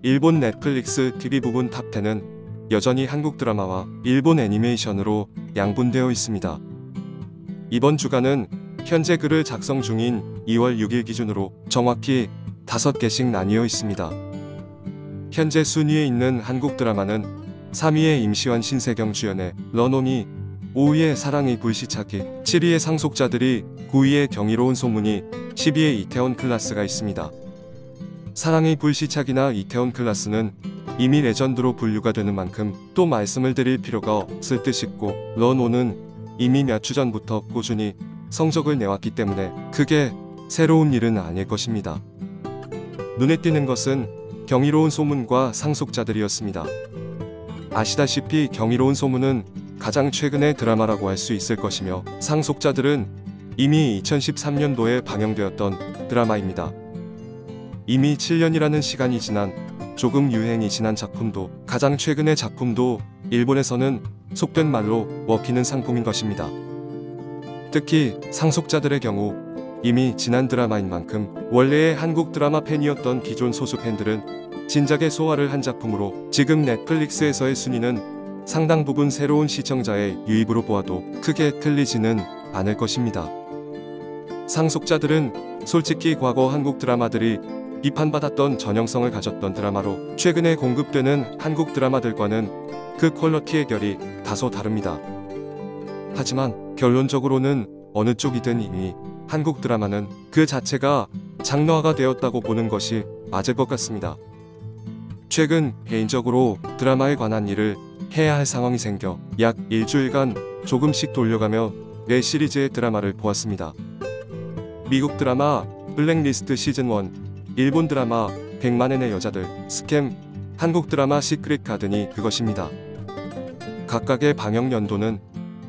일본 넷플릭스 TV 부분 탑10은 여전히 한국 드라마와 일본 애니메이션으로 양분되어 있습니다. 이번 주간은 현재 글을 작성 중인 2월 6일 기준으로 정확히 5개씩 나뉘어 있습니다. 현재 순위에 있는 한국 드라마는 3위의 임시완 신세경 주연의 런온이, 5위의 사랑의 불시착이, 7위의 상속자들이, 9위의 경이로운 소문이, 10위의 이태원 클라스가 있습니다. 사랑의 불시착이나 이태원 클라스는 이미 레전드로 분류가 되는 만큼 또 말씀을 드릴 필요가 없을 듯 싶고, 런온은 이미 몇 주 전부터 꾸준히 성적을 내왔기 때문에 크게 새로운 일은 아닐 것입니다. 눈에 띄는 것은 경이로운 소문과 상속자들이었습니다. 아시다시피 경이로운 소문은 가장 최근의 드라마라고 할 수 있을 것이며, 상속자들은 이미 2013년도에 방영되었던 드라마입니다. 이미 7년이라는 시간이 지난, 조금 유행이 지난 작품도, 가장 최근의 작품도 일본에서는 속된 말로 먹히는 상품인 것입니다. 특히 상속자들의 경우 이미 지난 드라마인 만큼 원래의 한국 드라마 팬이었던 기존 소수 팬들은 진작에 소화를 한 작품으로 지금 넷플릭스에서의 순위는 상당 부분 새로운 시청자의 유입으로 보아도 크게 틀리지는 않을 것입니다. 상속자들은 솔직히 과거 한국 드라마들이 비판받았던 전형성을 가졌던 드라마로 최근에 공급되는 한국 드라마들과는 그 퀄리티의 결이 다소 다릅니다. 하지만 결론적으로는 어느 쪽이든 이미 한국 드라마는 그 자체가 장르화가 되었다고 보는 것이 맞을 것 같습니다. 최근 개인적으로 드라마에 관한 일을 해야 할 상황이 생겨 약 일주일간 조금씩 돌려가며 매 시리즈의 드라마를 보았습니다. 미국 드라마 블랙리스트 시즌1, 일본 드라마 100만엔의 여자들, 스캠, 한국 드라마 시크릿 가든이 그것입니다. 각각의 방영 연도는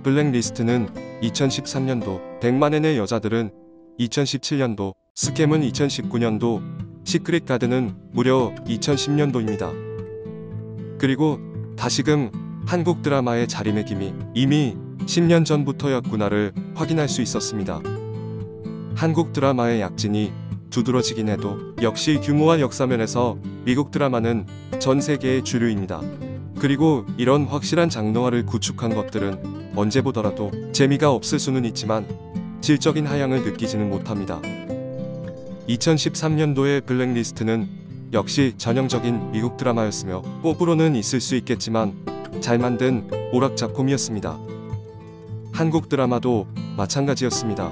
블랙리스트는 2013년도, 100만엔의 여자들은 2017년도, 스캠은 2019년도, 시크릿 가든은 무려 2010년도입니다. 그리고 다시금 한국 드라마의 자리매김이 이미 10년 전부터였구나를 확인할 수 있었습니다. 한국 드라마의 약진이 두드러지긴 해도 역시 규모와 역사면에서 미국 드라마는 전 세계의 주류입니다. 그리고 이런 확실한 장르화를 구축한 것들은 언제 보더라도 재미가 없을 수는 있지만 질적인 하향을 느끼지는 못합니다. 2013년도의 블랙리스트는 역시 전형적인 미국 드라마였으며 뽀뽀로는 있을 수 있겠지만 잘 만든 오락 작품이었습니다. 한국 드라마도 마찬가지였습니다.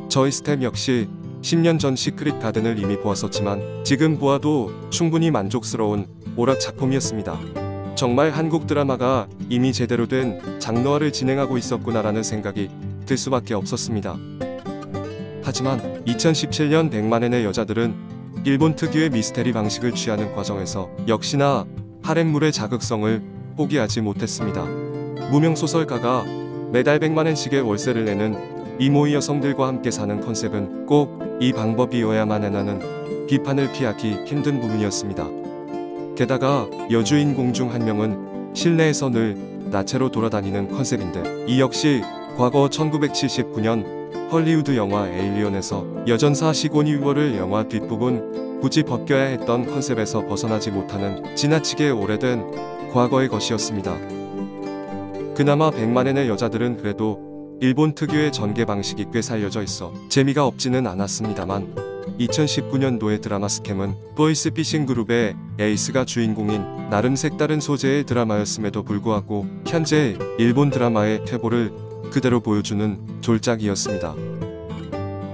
저희 스텝 역시 10년 전 시크릿 가든을 이미 보았었지만 지금 보아도 충분히 만족스러운 오락 작품이었습니다. 정말 한국 드라마가 이미 제대로 된 장르화를 진행하고 있었구나라는 생각이 들 수밖에 없었습니다. 하지만 2017년 100만엔의 여자들은 일본 특유의 미스테리 방식을 취하는 과정에서 역시나 하렘물의 자극성을 포기하지 못했습니다. 무명소설가가 매달 100만엔씩의 월세를 내는 이모이 여성들과 함께 사는 컨셉은 꼭 이 방법이어야만 해나는 비판을 피하기 힘든 부분이었습니다. 게다가 여주인공 중 한 명은 실내에서 늘 나체로 돌아다니는 컨셉인데, 이 역시 과거 1979년 헐리우드 영화 에일리언에서 여전사 시고니 위버를 영화 뒷부분 굳이 벗겨야 했던 컨셉에서 벗어나지 못하는 지나치게 오래된 과거의 것이었습니다. 그나마 100만엔의 여자들은 그래도 일본 특유의 전개 방식이 꽤 살려져 있어 재미가 없지는 않았습니다만, 2019년도의 드라마 스캠은 보이스피싱 그룹의 에이스가 주인공인 나름 색다른 소재의 드라마였음에도 불구하고 현재 일본 드라마의 퇴보를 그대로 보여주는 졸작이었습니다.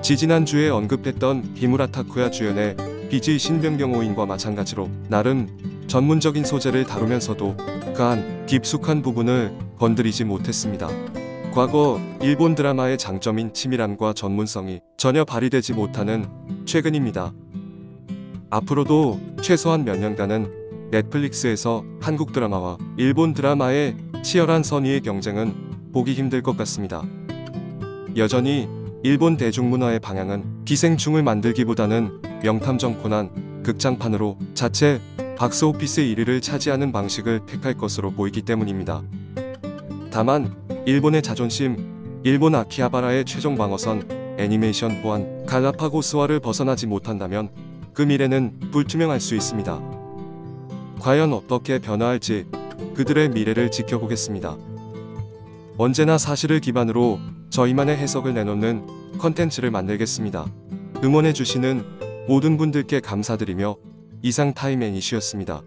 지지난주에 언급했던 히무라 타쿠야 주연의 BG 신병경호인과 마찬가지로 나름 전문적인 소재를 다루면서도 그한 깊숙한 부분을 건드리지 못했습니다. 과거 일본 드라마의 장점인 치밀함과 전문성이 전혀 발휘되지 못하는 최근입니다. 앞으로도 최소한 몇 년간은 넷플릭스에서 한국 드라마와 일본 드라마의 치열한 선의의 경쟁은 보기 힘들 것 같습니다. 여전히 일본 대중문화의 방향은 기생충을 만들기보다는 명탐정 코난, 극장판으로 자체 박스오피스 1위를 차지하는 방식을 택할 것으로 보이기 때문입니다. 다만 일본의 자존심, 일본 아키하바라의 최종 방어선, 애니메이션 보안, 갈라파고스화를 벗어나지 못한다면 그 미래는 불투명할 수 있습니다. 과연 어떻게 변화할지 그들의 미래를 지켜보겠습니다. 언제나 사실을 기반으로 저희만의 해석을 내놓는 컨텐츠를 만들겠습니다. 응원해주시는 모든 분들께 감사드리며 이상 타임앤이슈였습니다.